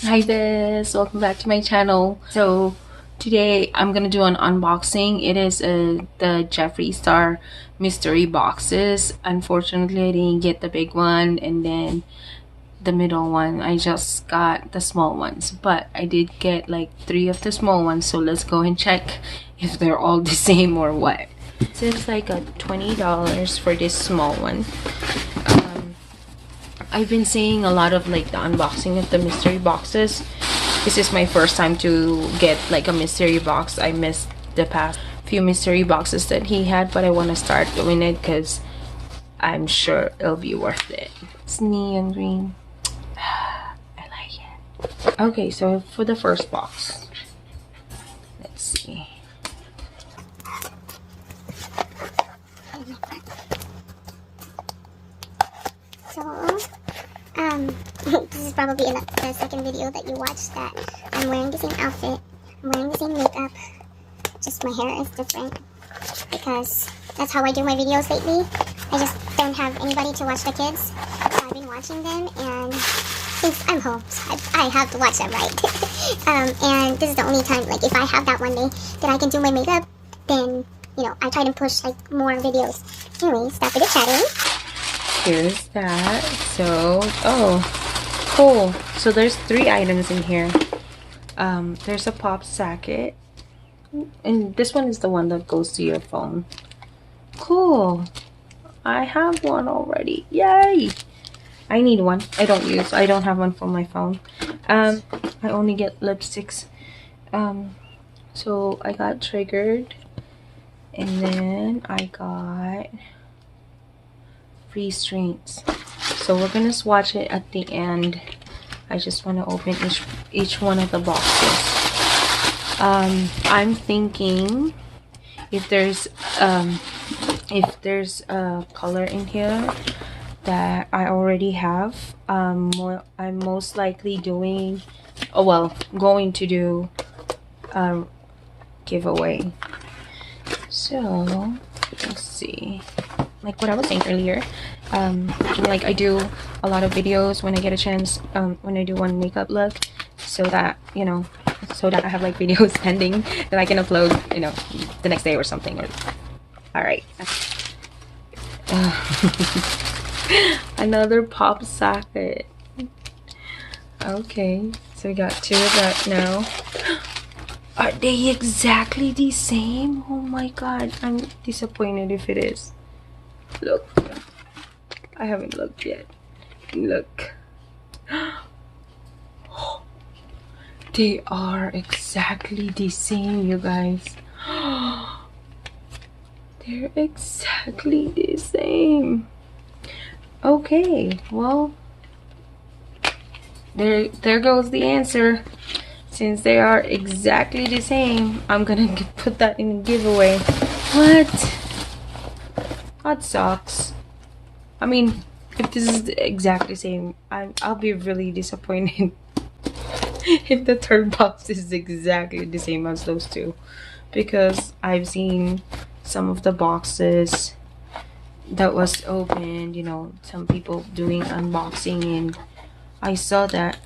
Hi guys, welcome back to my channel. So today I'm gonna do an unboxing. It is the Jeffree Star mystery boxes. Unfortunately I didn't get the big one and then the middle one. I just got the small ones, but I did get like 3 of the small ones, so let's go and check if they're all the same or what. It's like a $20 for this small one. I've been seeing a lot of like the unboxing of the mystery boxes. This is my first time to get like a mystery box. I missed the past few mystery boxes that he had, but I want to start doing it because I'm sure it'll be worth it. It's neon green. I like it. Okay, so for the first box, let's see. This is probably the second video that you watched that I'm wearing the same outfit, I'm wearing the same makeup, just my hair is different because that's how I do my videos lately. I just don't have anybody to watch the kids, so I've been watching them, and since I'm home, so I have to watch them, right? And this is the only time, like if I have that one day that I can do my makeup, then, you know, I try to push like more videos. Anyway, stop with the chatting. Here's that. So, oh, cool. So there's 3 items in here. There's a pop socket, and this one is the one that goes to your phone. Cool. I have one already. Yay! I need one. I don't have one for my phone. I only get lipsticks. So I got triggered, and then I got restraints. So we're gonna swatch it at the end. I just want to open each one of the boxes. I'm thinking if there's a color in here that I already have, I'm most likely doing, going to do a giveaway. So let's see. Like what I was saying earlier, like I do a lot of videos when I get a chance, when I do one makeup look, so that, you know, so that I have like videos pending that I can upload, you know, the next day or something. All right. Another pop socket. Okay, so we got 2 of that now. Are they exactly the same? Oh my god, I'm disappointed if it is. Look, I haven't looked yet. Look. They are exactly the same, you guys. They're exactly the same. Okay, well, there goes the answer. Since they are exactly the same, I'm gonna put that in a giveaway. What? That sucks. I mean, if this is exactly the same, I'll be really disappointed if the third box is exactly the same as those 2, because I've seen some of the boxes that was opened, you know, some people doing unboxing, and I saw that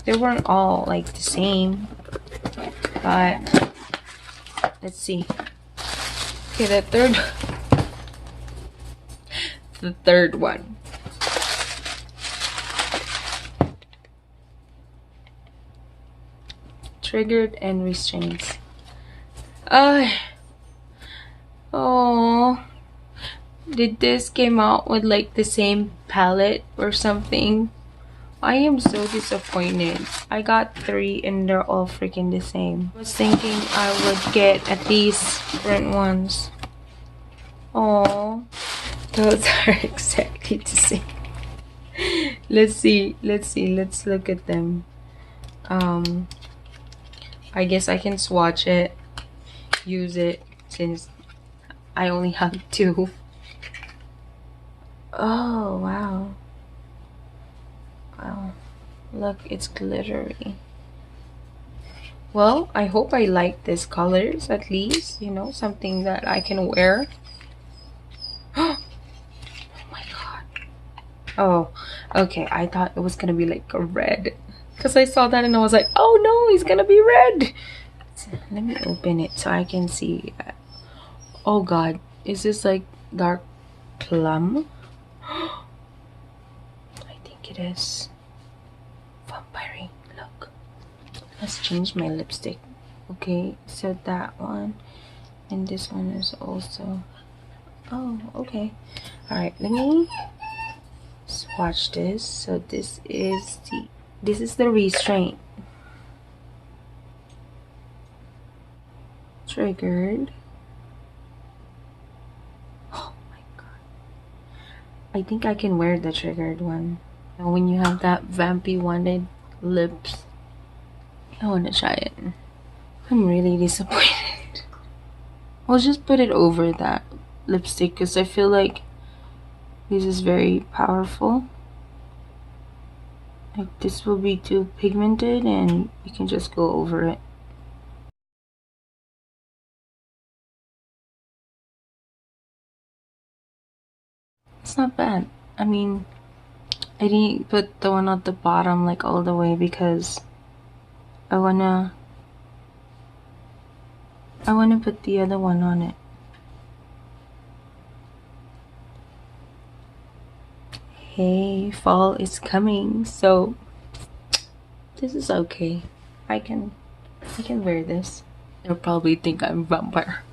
they weren't all like the same. But let's see. Okay, the third one. Triggered and restraints. Oh, did this came out with like the same palette or something? I am so disappointed. I got 3 and they're all freaking the same. I was thinking I would get at least different ones. Oh, those are exactly the same. Let's see. Let's look at them. I guess I can swatch it, use it, since I only have 2. Oh, wow. Wow. Look, it's glittery. Well, I hope I like these colors at least, you know, something that I can wear. Oh my god. Oh, okay. I thought it was gonna be like a red. Because I saw that and I was like, oh no, he's gonna be red. So, let me open it so I can see. Oh god, is this like dark plum? I think it is. Vampire, look. Let's change my lipstick. Okay, so that one. And this one is also. Oh, okay. Alright, let me swatch this. So this is the restraint. Triggered. Oh my god. I think I can wear the triggered one. And when you have that vampy wanted lips, I want to try it. I'm really disappointed. I'll just put it over that lipstick because I feel like this is very powerful. Like this will be too pigmented and you can just go over it. It's not bad. I mean, I didn't put the one at the bottom like all the way because I wanna put the other one on it. Hey, fall is coming, so this is okay. I can wear this. They'll probably think I'm a vampire.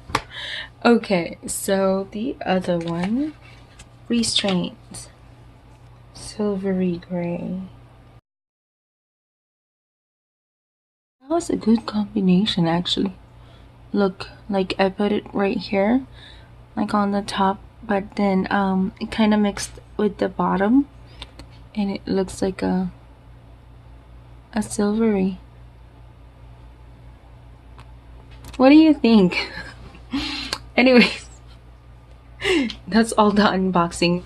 Okay, so the other one, restraint, silvery gray. That was a good combination actually. Look, like I put it right here, like on the top, but then it kind of mixed with the bottom and it looks like a silvery. What do you think? Anyways, that's all the unboxing.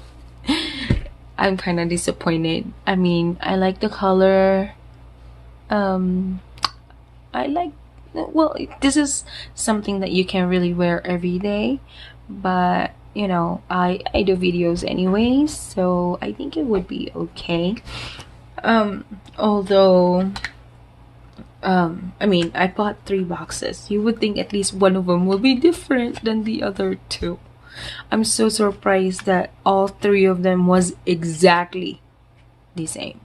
I'm kind of disappointed. I mean, I like the color. I like, well, this is something that you can really wear every day, but you know, I do videos anyways, so I think it would be okay. Although I mean, I bought 3 boxes. You would think at least one of them will be different than the other 2. I'm so surprised that all 3 of them was exactly the same.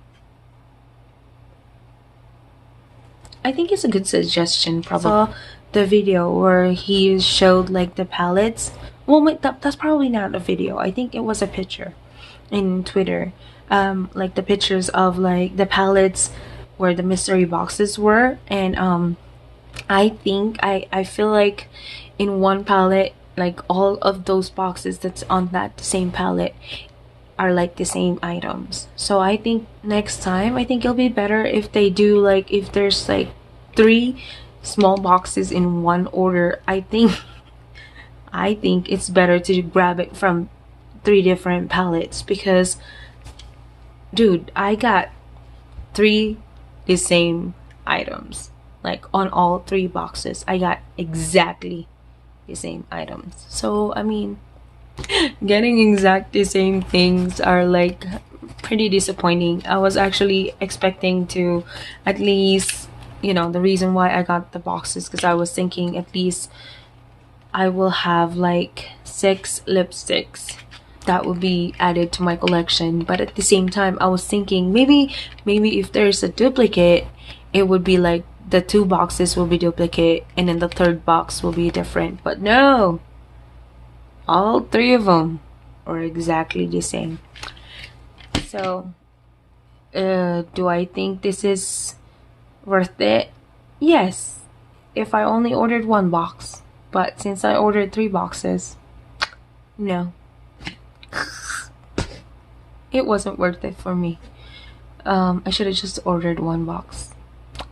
I think it's a good suggestion. Probably saw the video where he showed like the palettes. Well, wait, that's probably not a video. I think it was a picture in Twitter. Like the pictures of like the palettes where the mystery boxes were, and I think I feel like in one palette, like all of those boxes that's on that same palette are like the same items. So I think next time, I think it'll be better if they do like, if there's like 3 small boxes in one order. I think it's better to grab it from 3 different palettes, because dude, I got 3 the same items, like on all 3 boxes. I got exactly the same items. So I mean, getting exactly the same things are like pretty disappointing. I was actually expecting to at least, you know, the reason why I got the boxes because I was thinking at least I will have like 6 lipsticks that would be added to my collection. But at the same time, I was thinking maybe if there's a duplicate, it would be like the 2 boxes will be duplicate and then the 3rd box will be different. But no, all 3 of them are exactly the same. So do I think this is worth it? Yes, if I only ordered 1 box. But since I ordered 3 boxes, no, it wasn't worth it for me. I should have just ordered 1 box.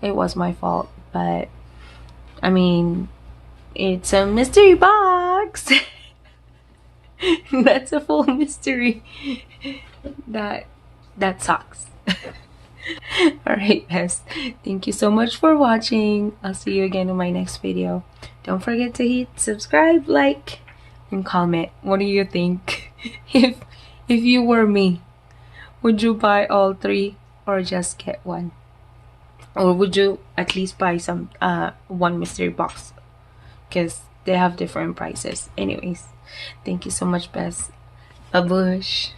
It was my fault, but I mean, it's a mystery box. That's a full mystery. That sucks. Alright guys, thank you so much for watching. I'll see you again in my next video. Don't forget to hit subscribe, like, and comment. What do you think? If you were me, would you buy all 3 or just get 1? Or would you at least buy some one mystery box? Because they have different prices. Anyways, thank you so much, Bess. A bush.